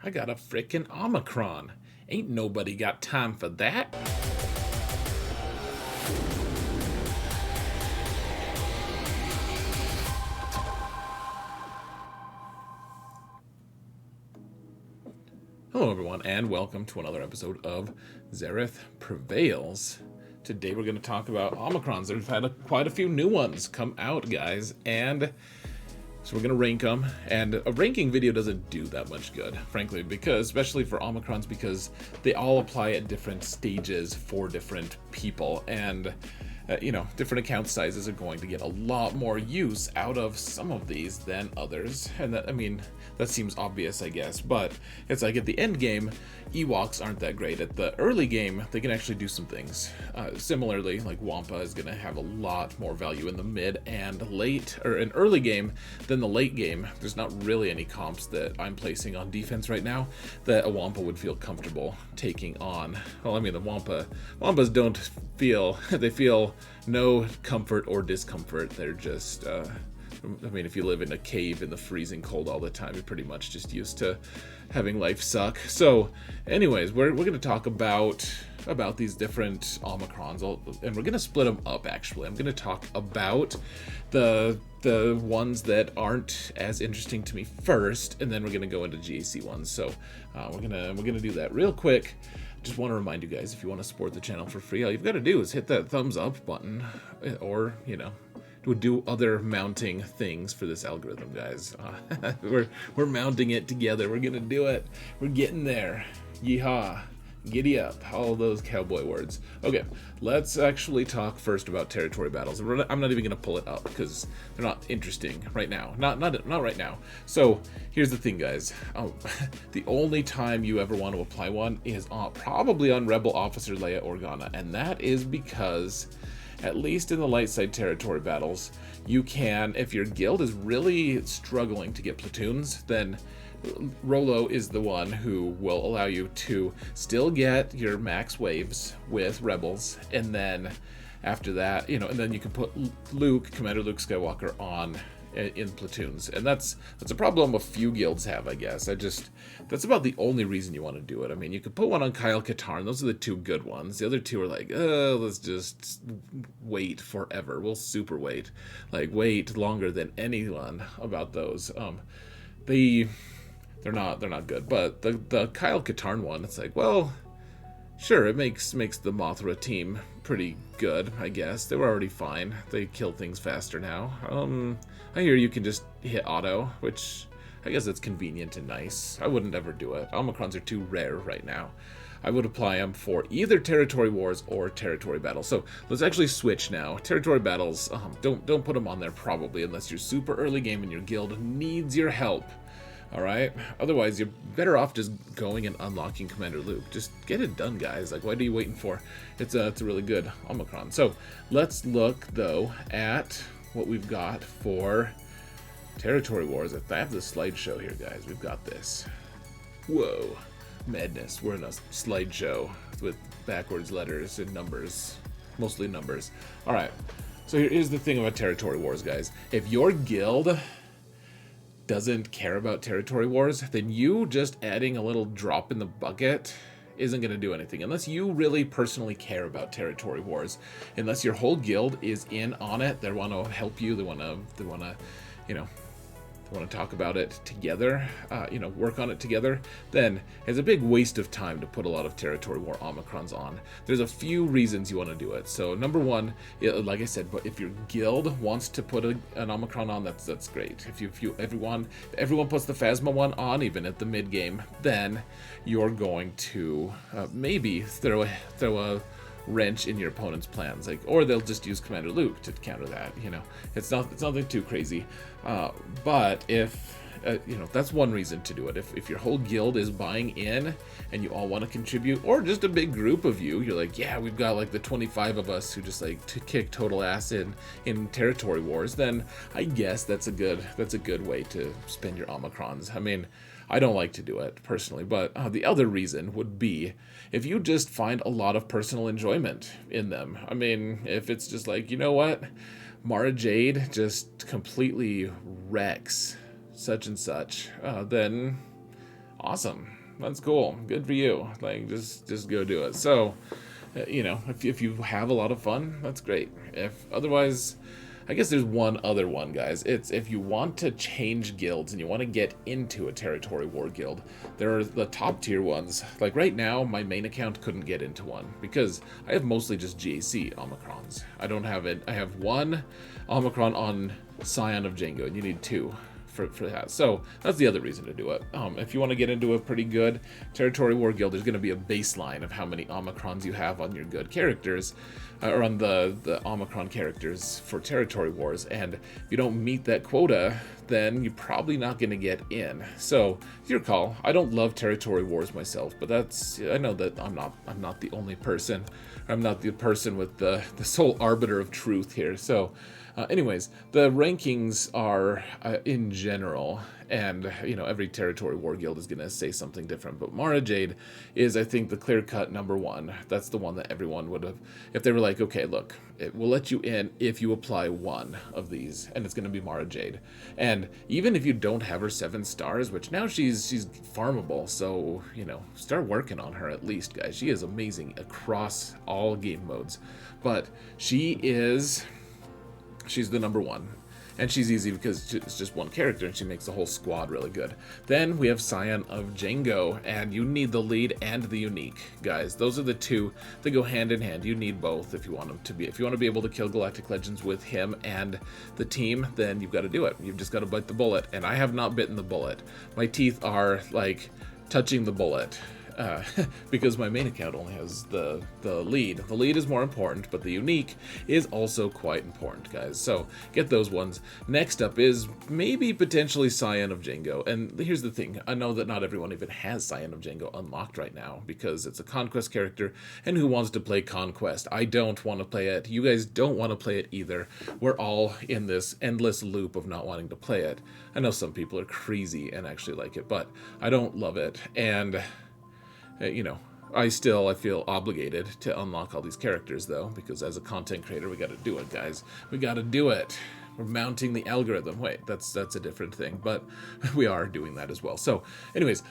I got a frickin' Omicron. Ain't nobody got time for that. Hello everyone, and welcome to another episode of Zareth Prevails. Today we're going to talk about Omicrons. We've had quite a few new ones come out, guys, and so we're going to rank them. And a ranking video doesn't do that much good, frankly, because especially for Omicrons, because they all apply at different stages for different people, and different account sizes are going to get a lot more use out of some of these than others. And that, that seems obvious, I guess, but it's like at the end game, Ewoks aren't that great. At the early game, they can actually do some things. Similarly, like Wampa is going to have a lot more value in the mid and late, or in early game than the late game. There's not really any comps that I'm placing on defense right now that a Wampa would feel comfortable taking on. Well, the Wampas don't feel, they feel no comfort or discomfort. They're just, if you live in a cave in the freezing cold all the time, you're pretty much just used to having life suck. So anyways, we're going to talk about these different Omicrons, and we're going to split them up, actually. I'm going to talk about the ones that aren't as interesting to me first, and then we're going to go into GAC ones. So we're going to do that real quick. Just want to remind you guys, if you want to support the channel for free, all you've got to do is hit that thumbs up button, or, do other mounting things for this algorithm, guys. We're mounting it together. We're gonna do it. We're getting there. Yeehaw. Giddy up. All those cowboy words. Okay, let's actually talk first about territory battles. I'm not even gonna pull it up because they're not interesting right now. Not right now. So here's the thing, guys. The only time you ever want to apply one is probably on Rebel Officer Leia Organa, and that is because, at least in the light side territory battles, you can, if your guild is really struggling to get platoons, then Rolo is the one who will allow you to still get your max waves with rebels, and then after that, and then you can put Commander Luke Skywalker on in platoons. And that's a problem a few guilds have, I guess. That's about the only reason you want to do it. You could put one on Kyle Katarn. Those are the two good ones. The other two are like, let's just wait forever. We'll super wait. Like, wait longer than anyone about those. They're not good. But the Kyle Katarn one, it's like, well, sure, it makes the Mothra team pretty good, I guess. They were already fine. They kill things faster now. I hear you can just hit auto, which I guess that's convenient and nice. I wouldn't ever do it. Omicrons are too rare right now. I would apply them for either territory wars or territory battles. So let's actually switch now. Territory battles, don't put them on there probably unless you're super early game and your guild needs your help. All right. Otherwise, you're better off just going and unlocking Commander Luke. Just get it done, guys. Like, what are you waiting for? It's a really good Omicron. So let's look though at what we've got for territory wars. I have the slideshow here, guys. We've got this. Whoa, madness. We're in a slideshow with backwards letters and numbers, mostly numbers. All right. So here's the thing about territory wars, guys. If your guild doesn't care about territory wars, then you just adding a little drop in the bucket isn't going to do anything unless you really personally care about territory wars. Unless your whole guild is in on it, they want to help you, they want to talk about it together, work on it together, then it's a big waste of time to put a lot of territory war Omicrons on. There's a few reasons you want to do it. So number one, like I said, but if your guild wants to put an Omicron on, that's great. If everyone puts the Phasma one on, even at the mid game, then you're going to maybe throw a wrench in your opponent's plans, or they'll just use Commander Luke to counter that. It's nothing too crazy, but if that's one reason to do it. If your whole guild is buying in and you all want to contribute, or just a big group of you're like, yeah, we've got like the 25 of us who just like to kick total ass in territory wars, then I guess that's a good way to spend your Omicrons. I don't like to do it personally, but the other reason would be if you just find a lot of personal enjoyment in them. If it's just like, you know what, Mara Jade just completely wrecks such and such, then Awesome. That's cool. Good for you. Like, just go do it. So, you know, if you have a lot of fun, that's great. If otherwise, I guess there's one other one, guys. It's if you want to change guilds and you want to get into a territory war guild, there are the top tier ones. Like right now, my main account couldn't get into one because I have mostly just GAC Omicrons. I don't have it. I have one Omicron on Scion of Django, and you need two for that. So that's the other reason to do it. If you want to get into a pretty good territory war guild, there's going to be a baseline of how many Omicrons you have on your good characters, or on the Omicron characters for territory wars. And if you don't meet that quota, then you're probably not going to get in. So it's your call. I don't love territory wars myself, but I know that I'm not the only person. I'm not the person with the sole arbiter of truth here. So anyways, the rankings are in general, and you know, every territory war guild is going to say something different, but Mara Jade is, I think, the clear-cut number one. That's the one that everyone would have, if they were like, okay, look, we'll let you in if you apply one of these, and it's going to be Mara Jade. And even if you don't have her 7 stars, which now she's farmable, so you know, start working on her at least, guys. She is amazing across all game modes, but she's the number one. And she's easy because it's just one character and she makes the whole squad really good. Then we have Scion of Django, and you need the lead and the unique, guys. Those are the two that go hand in hand. You need both if you want them to be. If you want to be able to kill Galactic Legends with him and the team, then you've got to do it. You've just got to bite the bullet. And I have not bitten the bullet. My teeth are like touching the bullet. Because my main account only has the lead. The lead is more important, but the unique is also quite important, guys. So get those ones. Next up is maybe potentially Scion of Django. And here's the thing. I know that not everyone even has Scion of Django unlocked right now because it's a Conquest character, and who wants to play Conquest? I don't want to play it. You guys don't want to play it either. We're all in this endless loop of not wanting to play it. I know some people are crazy and actually like it, but I don't love it. And you know, I feel obligated to unlock all these characters, though, because as a content creator, we got to do it, guys. We got to do it. We're mounting the algorithm. Wait, that's a different thing, but we are doing that as well. So, anyways,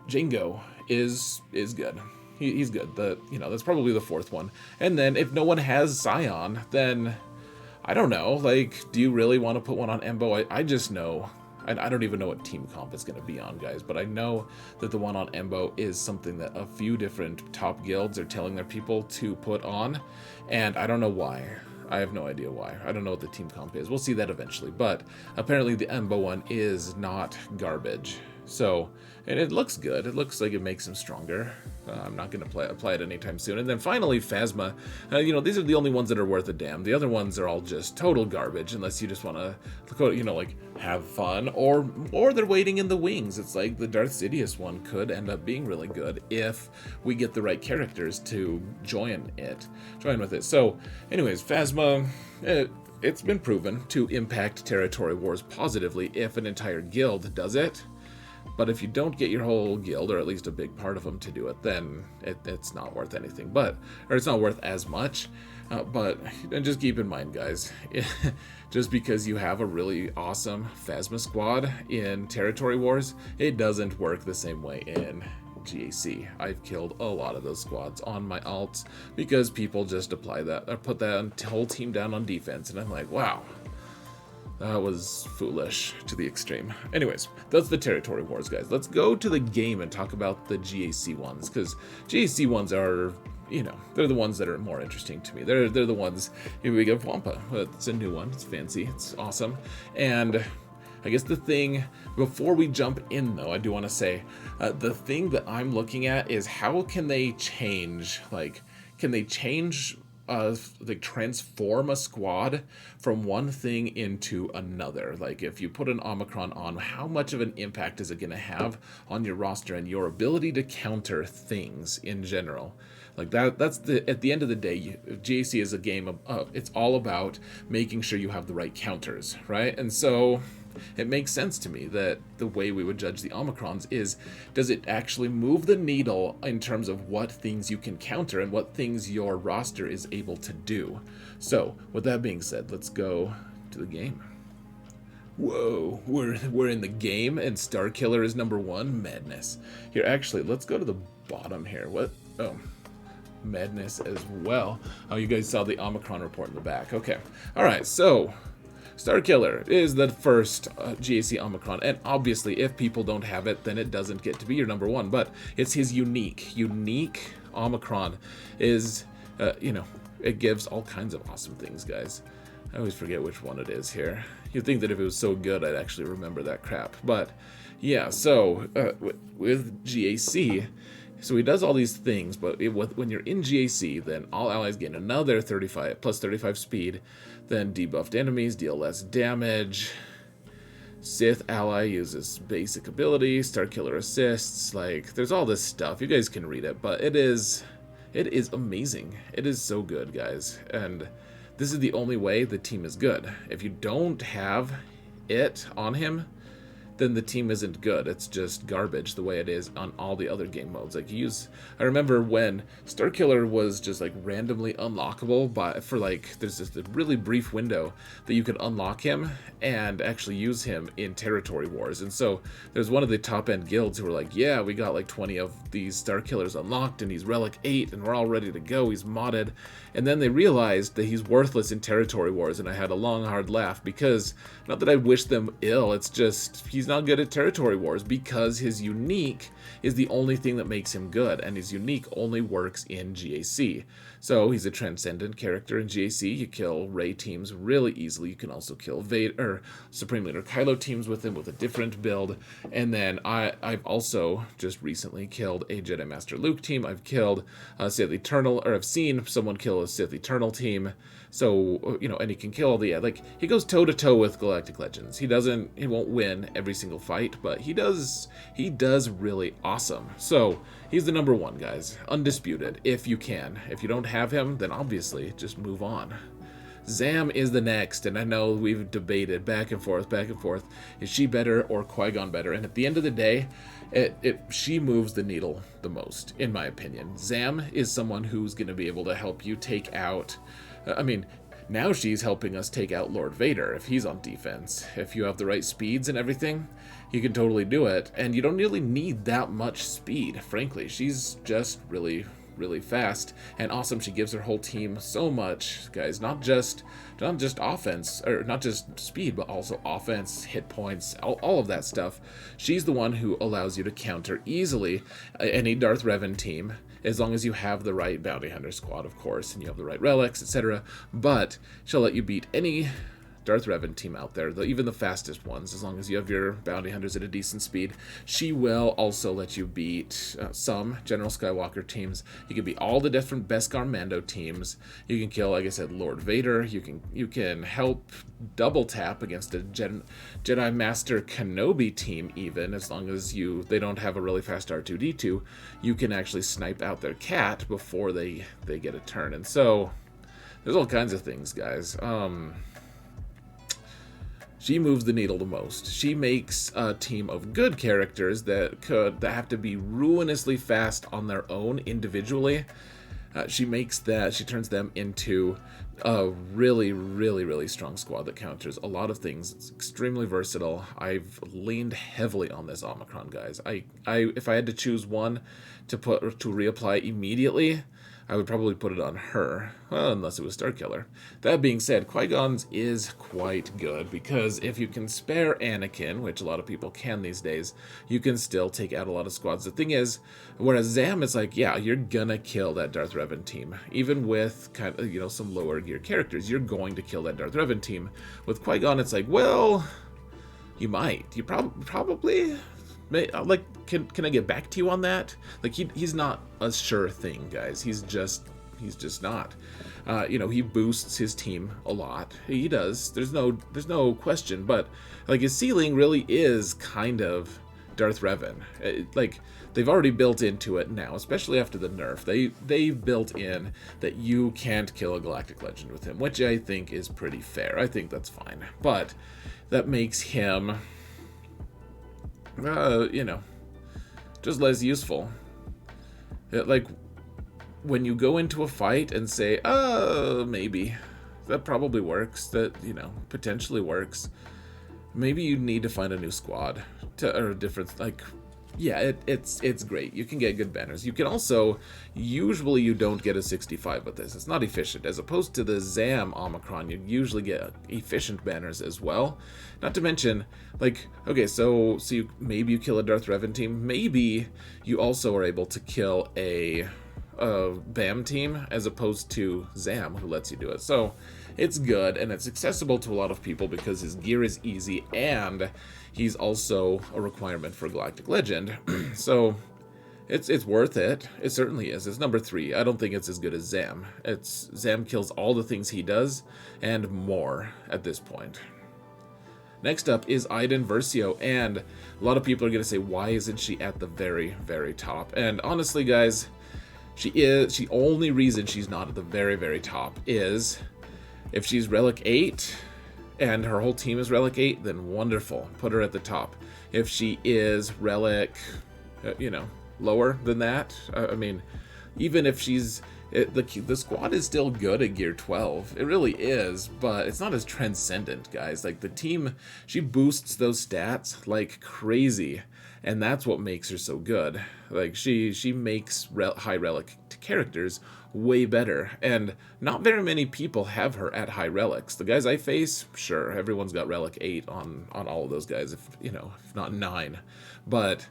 Django is good. He's good. That's probably the 4th one. And then if no one has Scion, then I don't know. Like, do you really want to put one on Embo? I just know. I don't even know what team comp it's going to be on, guys, but I know that the one on Embo is something that a few different top guilds are telling their people to put on, and I don't know why. I have no idea why. I don't know what the team comp is. We'll see that eventually, but apparently the Embo one is not garbage. So, and it looks good. It looks like it makes him stronger. I'm not going to apply it anytime soon. And then finally, Phasma. These are the only ones that are worth a damn. The other ones are all just total garbage, unless you just want to, like, have fun, or they're waiting in the wings. It's like the Darth Sidious one could end up being really good if we get the right characters to join with it. So, anyways, Phasma. It's been proven to impact territory wars positively if an entire guild does it. But if you don't get your whole guild, or at least a big part of them, to do it, then it's not worth anything. Or it's not worth as much. And just keep in mind, guys, just because you have a really awesome Phasma squad in Territory Wars, it doesn't work the same way in GAC. I've killed a lot of those squads on my alts because people just apply that, or put that whole team down on defense, and I'm like, wow. That was foolish to the extreme. Anyways, that's the territory wars, guys. Let's go to the game and talk about the GAC ones, because GAC ones are, they're the ones that are more interesting to me. They're the ones. Here we get Wampa. It's a new one. It's fancy. It's awesome. And I guess the thing, before we jump in, though, I do want to say, the thing that I'm looking at is how can they change, transform a squad from one thing into another. Like, if you put an Omicron on, how much of an impact is it going to have on your roster and your ability to counter things in general? Like, that's at the end of the day, GAC is a game of it's all about making sure you have the right counters, right? And so it makes sense to me that the way we would judge the Omicrons is, does it actually move the needle in terms of what things you can counter and what things your roster is able to do? So, with that being said, let's go to the game. Whoa, we're in the game and Star Killer is number one? Madness. Here, actually, let's go to the bottom here. What? Oh, madness as well. Oh, you guys saw the Omicron report in the back. Okay. All right, so Star Killer is the first GAC Omicron, and obviously if people don't have it, then it doesn't get to be your number one, but it's his unique Omicron is, it gives all kinds of awesome things, guys. I always forget which one it is here. You'd think that if it was so good, I'd actually remember that crap. But yeah, so with GAC, so he does all these things, but when you're in GAC, then all allies gain another 35 speed, then debuffed enemies deal less damage. Sith ally uses basic ability, Star Killer assists, like there's all this stuff. You guys can read it, but it is amazing. It is so good, guys. And this is the only way the team is good. If you don't have it on him, then the team isn't good. It's just garbage the way it is on all the other game modes. Like I remember when Star Killer was just like randomly unlockable, there's just a really brief window that you could unlock him and actually use him in territory wars. And so there's one of the top end guilds who were like, yeah, we got like 20 of these Star Killers unlocked and he's Relic 8 and we're all ready to go. He's modded. And then they realized that he's worthless in territory wars, and I had a long hard laugh because, not that I wish them ill, it's just he's not good at territory wars because his unique is the only thing that makes him good, and his unique only works in GAC. So he's a transcendent character in GAC. You kill Rey teams really easily. You can also kill Supreme Leader Kylo teams with him with a different build. And then I've also just recently killed a Jedi Master Luke team. I've killed Sith Eternal, or I've seen someone kill a Sith Eternal team. So, and he can kill all he goes toe to toe with Galactic Legends. He won't win every single fight, but he does really awesome. So he's the number one, guys, undisputed, if you can. If you don't have him, then obviously just move on. Zam is the next, and I know we've debated back and forth. Is she better or Qui-Gon better? And at the end of the day, she moves the needle the most, in my opinion. Zam is someone who's going to be able to help you take out, now she's helping us take out Lord Vader if he's on defense. If you have the right speeds and everything, you can totally do it. And you don't really need that much speed, frankly. She's just really, really fast and awesome. She gives her whole team so much, guys. Not just offense, or not just speed, but also offense, hit points, all of that stuff. She's the one who allows you to counter easily any Darth Revan team, as long as you have the right bounty hunter squad, of course, and you have the right relics, etc. But she'll let you beat any Darth Revan team out there, even the fastest ones, as long as you have your bounty hunters at a decent speed. She will also let you beat some General Skywalker teams. You can beat all the different Beskar Mando teams. You can kill, like I said, Lord Vader. You can help double tap against a Jedi Master Kenobi team, even, as long as they don't have a really fast R2-D2. You can actually snipe out their cat before they get a turn. And so there's all kinds of things, guys. She moves the needle the most. She makes a team of good characters that have to be ruinously fast on their own individually. She turns them into a really, really, really strong squad that counters a lot of things. It's extremely versatile. I've leaned heavily on this Omicron, guys. If I had to choose one to reapply immediately, I would probably put it on her, well, unless it was Star Killer. That being said, Qui-Gon's is quite good, because if you can spare Anakin, which a lot of people can these days, you can still take out a lot of squads. The thing is, whereas Zam is like, yeah, you're gonna kill that Darth Revan team. Even with kind of, some lower gear characters, you're going to kill that Darth Revan team. With Qui-Gon, it's like, well, you might. You probably... Like, can I get back to you on that? Like, he's not a sure thing, guys. He's just not. He boosts his team a lot. He does. There's no question. But like, his ceiling really is kind of Darth Revan. Like, they've already built into it now, especially after the nerf. They've built in that you can't kill a Galactic Legend with him, which I think is pretty fair. I think that's fine. But that makes him, just less useful. Like, when you go into a fight and say, maybe, that probably works, that, potentially works. maybe you need to find a new squad or a different, like, yeah, it's great. You can get good banners. You can also, usually you don't get a 65 with this. It's not efficient. As opposed to the ZAM Omicron, you usually get efficient banners as well. Not to mention, like, okay, so maybe you kill a Darth Revan team. Maybe you also are able to kill a BAM team as opposed to ZAM, who lets you do it. So it's good, and it's accessible to a lot of people because his gear is easy, and he's also a requirement for Galactic Legend. So it's worth it. It certainly is. It's number 3. I don't think it's as good as ZAM. ZAM kills all the things he does and more at this point. Next up is Iden Versio, and a lot of people are going to say, why isn't she at the very, very top? And honestly, guys, the only reason she's not at the very, very top is if she's Relic 8 and her whole team is Relic 8, then wonderful, put her at the top. If she is Relic, lower than that, I mean, even if she's, the squad is still good at Gear 12. It really is, but it's not as transcendent, guys. Like, the team, she boosts those stats like crazy, and that's what makes her so good. Like, she makes high relic characters way better, and not very many people have her at high relics. The guys I face, sure, everyone's got relic 8 on all of those guys, if not 9, but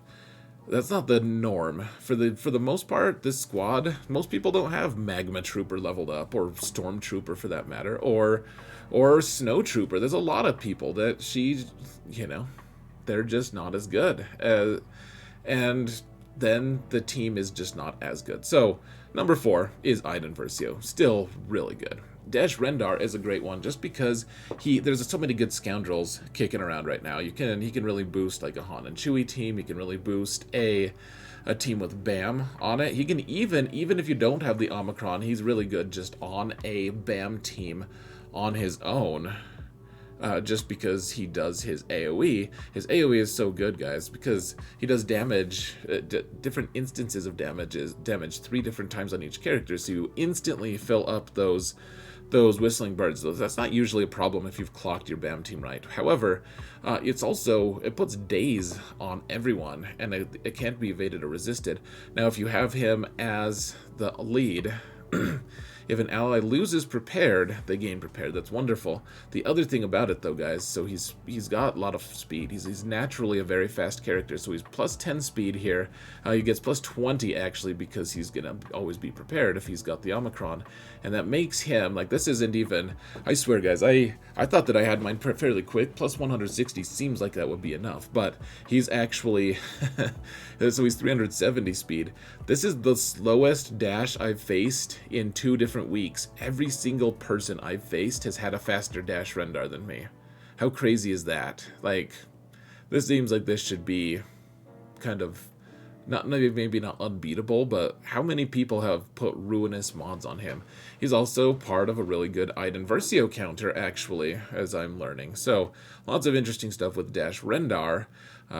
that's not the norm. For the most part, this squad, most people don't have Magma Trooper leveled up, or Stormtrooper for that matter, or Snow Trooper. There's a lot of people that they're just not as good. And then the team is just not as good. So, number 4 is Iden Versio. Still really good. Dash Rendar is a great one just because there's so many good scoundrels kicking around right now. He can really boost like a Han and Chewie team. He can really boost a team with BAM on it. He can even if you don't have the Omicron, he's really good just on a BAM team on his own. Just because he does his AoE. His AoE is so good, guys, because he does damage, different instances of damage 3 different times on each character, so you instantly fill up those whistling birds. That's not usually a problem if you've clocked your BAM team right. However, it puts daze on everyone, and it can't be evaded or resisted. Now, if you have him as the lead, if an ally loses prepared, they gain prepared. That's wonderful. The other thing about it, though, guys, so he's got a lot of speed. He's naturally a very fast character, so he's plus 10 speed here. He gets plus 20, actually, because he's going to always be prepared if he's got the Omicron. And that makes him, like, this isn't even, I swear, guys, I thought that I had mine fairly quick. Plus 160 seems like that would be enough, but he's actually, so he's 370 speed. This is the slowest dash I've faced in 2 different weeks. Every single person I've faced has had a faster dash Rendar than me. How crazy is that? Like, this seems like this should be kind of maybe not unbeatable, but how many people have put ruinous mods on him? He's also part of a really good Iden Versio counter, actually, as I'm learning. So lots of interesting stuff with Dash Rendar.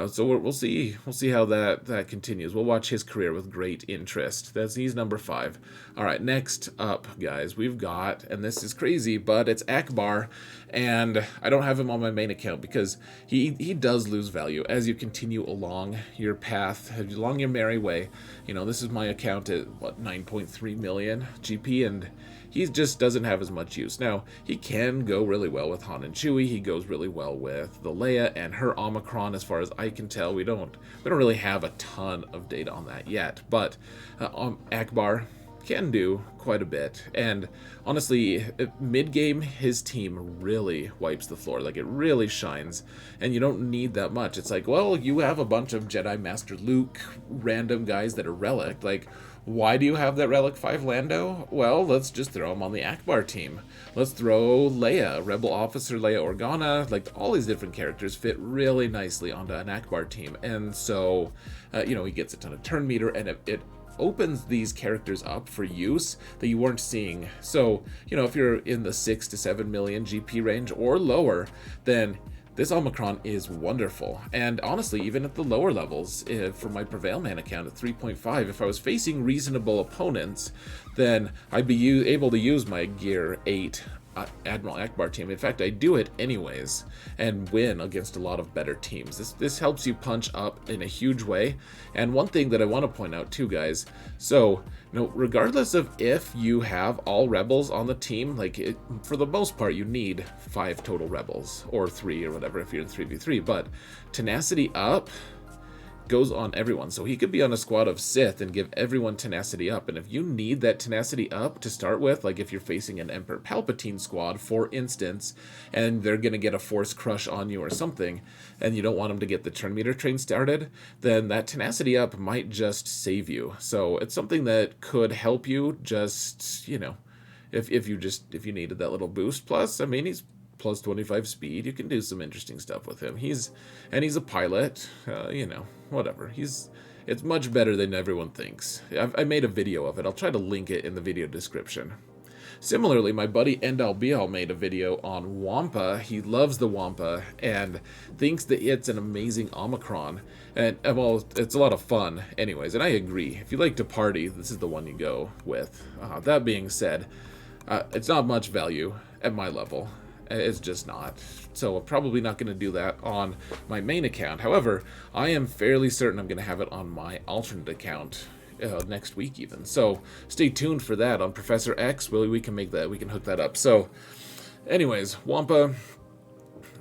So we'll see how that continues. We'll watch his career with great interest. He's number 5. All right, next up, guys, we've got, and this is crazy, but it's Akbar, and I don't have him on my main account because he does lose value as you continue along your path, along your merry way. This is my account at 9.3 million GP, and he just doesn't have as much use. Now, he can go really well with Han and Chewie. He goes really well with the Leia and her Omicron, as far as I can tell. We don't really have a ton of data on that yet, but Akbar can do quite a bit. And honestly, mid-game, his team really wipes the floor. Like, it really shines, and you don't need that much. It's like, well, you have a bunch of Jedi Master Luke, random guys that are Relic. Like, why do you have that Relic 5 Lando? Well, let's just throw him on the Akbar team. Let's throw Leia, Rebel Officer Leia Organa. Like, all these different characters fit really nicely onto an Akbar team. And so, he gets a ton of turn meter, and it opens these characters up for use that you weren't seeing. So, if you're in the 6 to 7 million GP range or lower, then this Omicron is wonderful. And honestly, even at the lower levels, for my Prevail Man account at 3.5, if I was facing reasonable opponents, then I'd be able to use my Gear 8 Admiral Akbar team. In fact, I do it anyways and win against a lot of better teams. This helps you punch up in a huge way. And one thing that I want to point out too, guys, so regardless of if you have all rebels on the team, for the most part you need 5 total rebels or 3 or whatever if you're in 3v3, but tenacity up goes on everyone. So he could be on a squad of Sith and give everyone tenacity up, and if you need that tenacity up to start with, like if you're facing an Emperor Palpatine squad, for instance, and they're gonna get a Force Crush on you or something, and you don't want them to get the turn meter train started, then that tenacity up might just save you. So it's something that could help you, just, if you needed that little boost. Plus, I mean, he's plus 25 speed. You can do some interesting stuff with him. He's a pilot, whatever. It's much better than everyone thinks. I made a video of it. I'll try to link it in the video description. Similarly, my buddy Endal Bial made a video on Wampa. He loves the Wampa and thinks that it's an amazing Omicron. And, well, it's a lot of fun anyways, and I agree. If you like to party, this is the one you go with. That being said, it's not much value at my level. It's just not. So I'm probably not going to do that on my main account. However, I am fairly certain I'm going to have it on my alternate account next week even. So stay tuned for that on Professor X. We can make that. We can hook that up. So anyways, Wampa,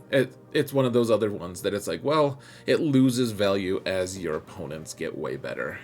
it's one of those other ones that it's like, well, it loses value as your opponents get way better.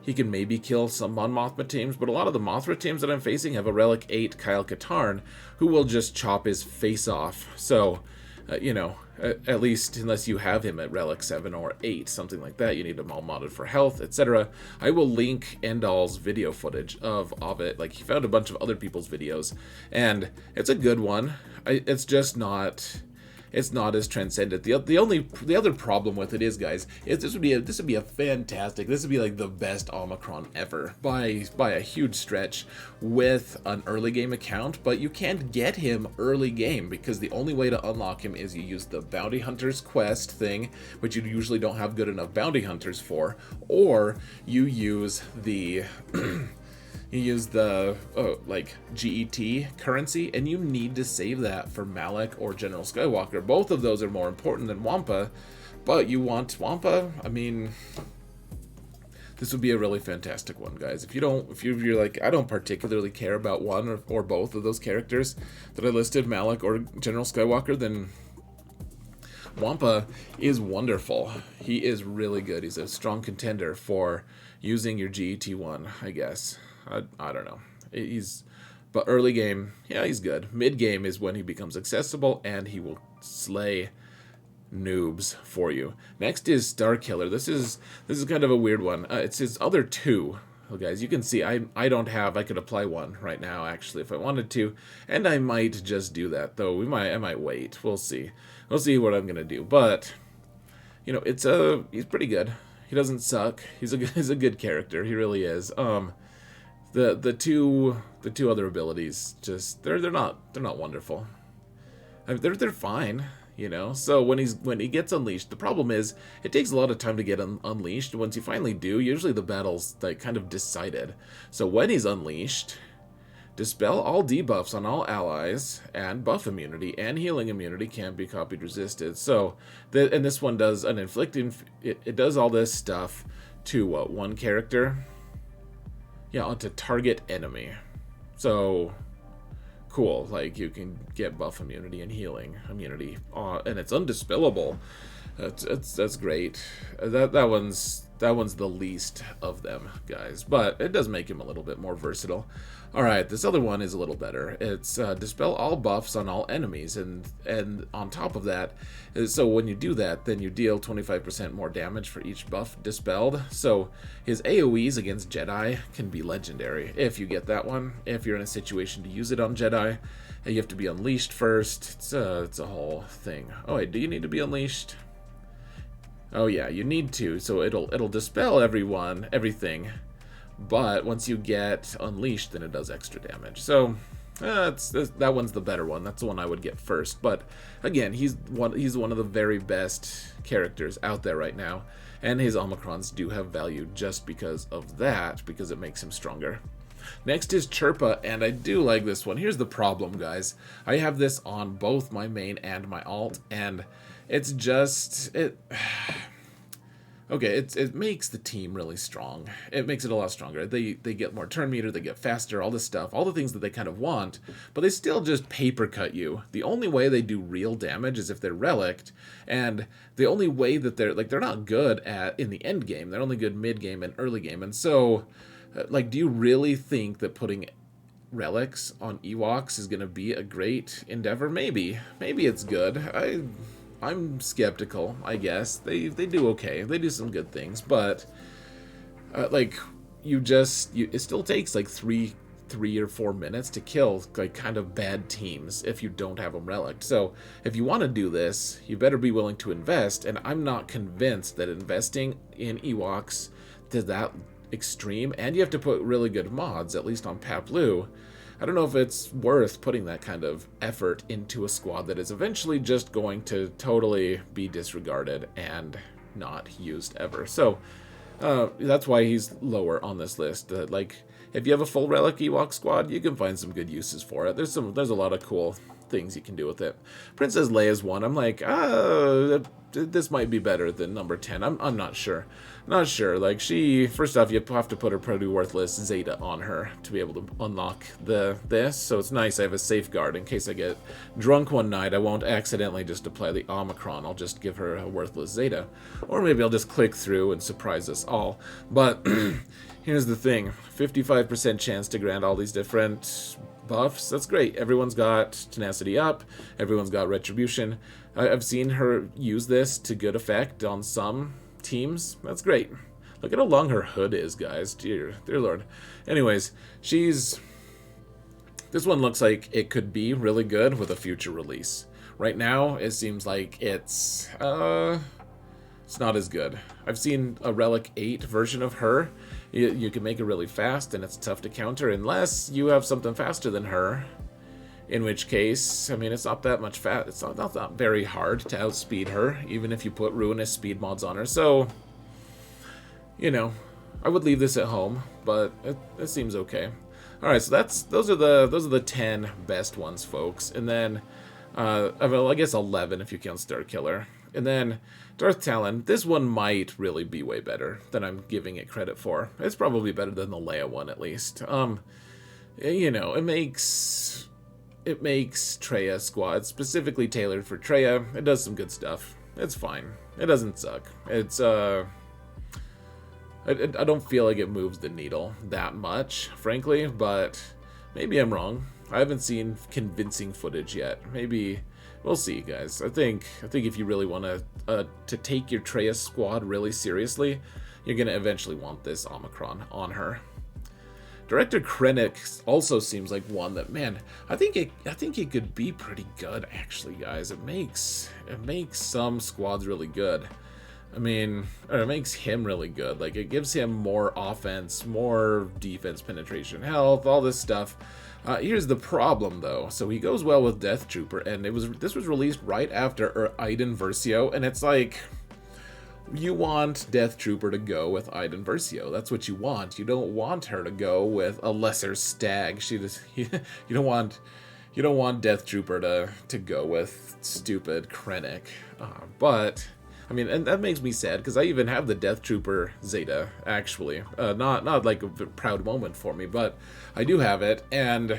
He can maybe kill some Mon Mothma teams, but a lot of the Mothra teams that I'm facing have a Relic 8 Kyle Katarn who will just chop his face off. So, at least unless you have him at Relic 7 or 8, something like that, you need him all modded for health, etc. I will link Endal's video footage of it. Like, he found a bunch of other people's videos, and it's a good one. It's just not... It's not as transcendent. The other problem with it is, guys, is this would be a fantastic. This would be like the best Omicron ever by a huge stretch with an early game account. But you can't get him early game because the only way to unlock him is you use the Bounty Hunters quest thing, which you usually don't have good enough bounty hunters for, or you use the GET currency, and you need to save that for Malak or General Skywalker. Both of those are more important than Wampa, but you want Wampa. I mean, this would be a really fantastic one, guys. If you're like, I don't particularly care about one or both of those characters that I listed, Malak or General Skywalker, then Wampa is wonderful. He is really good. He's a strong contender for using your GET1, I guess. I don't know. But early game, yeah, he's good. Mid game is when he becomes accessible and he will slay noobs for you. Next is Starkiller. This is kind of a weird one. It's his other 2. Well, guys, you can see I could apply 1 right now actually if I wanted to, and I might just do that though. I might wait. We'll see. We'll see what I'm gonna do. But he's pretty good. He doesn't suck. He's a good character. He really is. The two other abilities just they're not wonderful. I mean, they're fine, So when he gets unleashed, the problem is it takes a lot of time to get unleashed. Once you finally do, usually the battle's kind of decided. So when he's unleashed, dispel all debuffs on all allies, and buff immunity and healing immunity can't be copied resisted. So and this one does an inflicting. It does all this stuff to one character. Yeah, onto target enemy. So cool. You can get buff immunity and healing immunity, and it's undispellable. That's great. That one's the least of them, guys, but it does make him a little bit more versatile. All right, this other one is a little better. It's dispel all buffs on all enemies, and on top of that, so when you do that, then you deal 25% more damage for each buff dispelled. So his AoEs against Jedi can be legendary if you get that one. If you're in a situation to use it on Jedi, you have to be unleashed first. It's a whole thing. Oh wait, do you need to be unleashed? Oh yeah, you need to. So it'll dispel everything. But once you get unleashed, then it does extra damage. So that one's the better one. That's the one I would get first. But again, he's one of the very best characters out there right now, and his Omicrons do have value just because of that, because it makes him stronger. Next is Chirpa, and I do like this one. Here's the problem, guys. I have this on both my main and my alt, and it's just... Okay, it makes the team really strong. It makes it a lot stronger. They get more turn meter, they get faster, all this stuff, all the things that they kind of want, but they still just paper cut you. The only way they do real damage is if they're relicked, and the only way that they're not good in the end game. They're only good mid game and early game, and so do you really think that putting relics on Ewoks is going to be a great endeavor? Maybe it's good. I'm skeptical, I guess. They do okay. They do some good things, but it still takes like three or 4 minutes to kill like kind of bad teams if you don't have them relicked. So if you want to do this, you better be willing to invest, and I'm not convinced that investing in Ewoks to that extreme, and you have to put really good mods, at least on Paplu. I don't know if it's worth putting that kind of effort into a squad that is eventually just going to totally be disregarded and not used ever. So that's why he's lower on this list. If you have a full relic Ewok squad, you can find some good uses for it. There's a lot of cool things you can do with it. Princess Leia's one. I'm like, this might be better than number 10. I'm not sure. Like, first off, you have to put a pretty worthless Zeta on her to be able to unlock this. So it's nice I have a safeguard in case I get drunk one night. I won't accidentally just apply the Omicron. I'll just give her a worthless Zeta. Or maybe I'll just click through and surprise us all. But here's the thing. 55% chance to grant all these different buffs. That's great. Everyone's got tenacity up. Everyone's got retribution. I've seen her use this to good effect on some teams. That's great. Look at how long her hood is, guys. Dear Lord. Anyways, this one looks like it could be really good with a future release. Right now, it seems like it's not as good. I've seen a Relic 8 version of her. You can make it really fast, and it's tough to counter unless you have something faster than her. In which case, I mean, it's not that much fast. It's not very hard to outspeed her, even if you put ruinous speed mods on her. So, I would leave this at home, but it seems okay. All right, so those are the 10 best ones, folks. And then, I guess 11 if you count Star Killer. And then Darth Talon. This one might really be way better than I'm giving it credit for. It's probably better than the Leia one, at least. It makes Traya squad specifically tailored for Traya. It does some good stuff. It's fine. It doesn't suck. It's I don't feel like it moves the needle that much, frankly, but maybe I'm wrong. I haven't seen convincing footage yet. Maybe we'll see, guys. I think if you really want to take your Traya squad really seriously, you're gonna eventually want this Omicron on her. Director Krennic also seems like one that, man, I think it could be pretty good, actually, guys. It makes some squads really good. I mean, or it makes him really good. Like, it gives him more offense, more defense penetration, health, all this stuff. Here's the problem, though. So he goes well with Death Trooper, and this was released right after Iden Versio, and it's like, you want Death Trooper to go with Iden Versio. That's what you want. You don't want her to go with a lesser stag. You don't want Death Trooper to go with stupid Krennic. But I mean, and that makes me sad because I even have the Death Trooper Zeta, actually. Not like a proud moment for me, but I do have it, and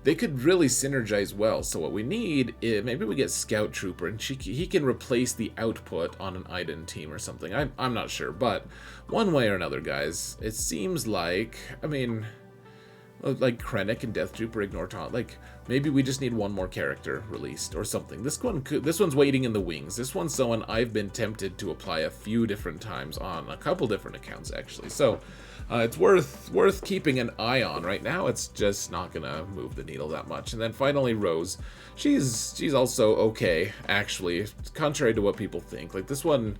they could really synergize well. So what we need is maybe we get Scout Trooper, and he can replace the output on an Iden team or something. I'm not sure, but one way or another, guys, it seems like, I mean, like Krennic and Death Trooper ignore taunt. Like, maybe we just need one more character released or something. This one's waiting in the wings. This one's someone I've been tempted to apply a few different times on a couple different accounts, actually. So it's worth keeping an eye on. Right now, it's just not gonna move the needle that much. And then finally, Rose. She's also okay, actually, contrary to what people think. Like, this one,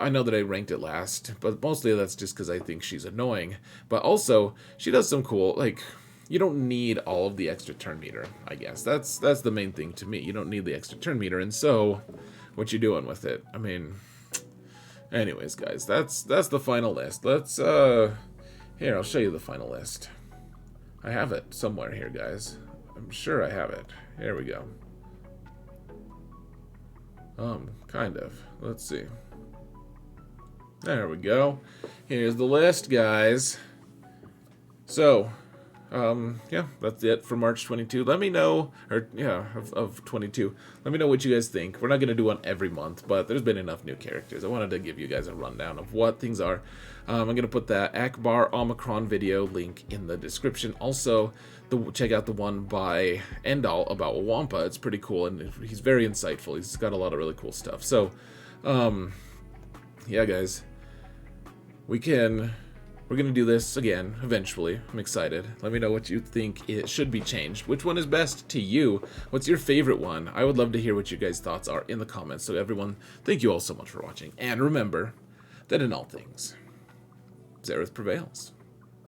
I know that I ranked it last, but mostly that's just because I think she's annoying. But also, she does some cool, like, you don't need all of the extra turn meter, I guess. That's the main thing to me. You don't need the extra turn meter, and so, what you doing with it? I mean, anyways, guys, that's the final list. Let's Here, I'll show you the final list. I have it somewhere here, guys. I'm sure I have it. Here we go. Kind of. Let's see. There we go. Here's the list, guys. So, yeah, that's it for March 22. Let me know, of 22. Let me know what you guys think. We're not going to do one every month, but there's been enough new characters. I wanted to give you guys a rundown of what things are. I'm going to put that Akbar Omicron video link in the description. Also, check out the one by Endall about Wampa. It's pretty cool, and he's very insightful. He's got a lot of really cool stuff. So, yeah, guys, we're going to do this again eventually. I'm excited. Let me know what you think it should be changed. Which one is best to you? What's your favorite one? I would love to hear what you guys' thoughts are in the comments. So everyone, thank you all so much for watching. And remember that in all things, Xerath prevails.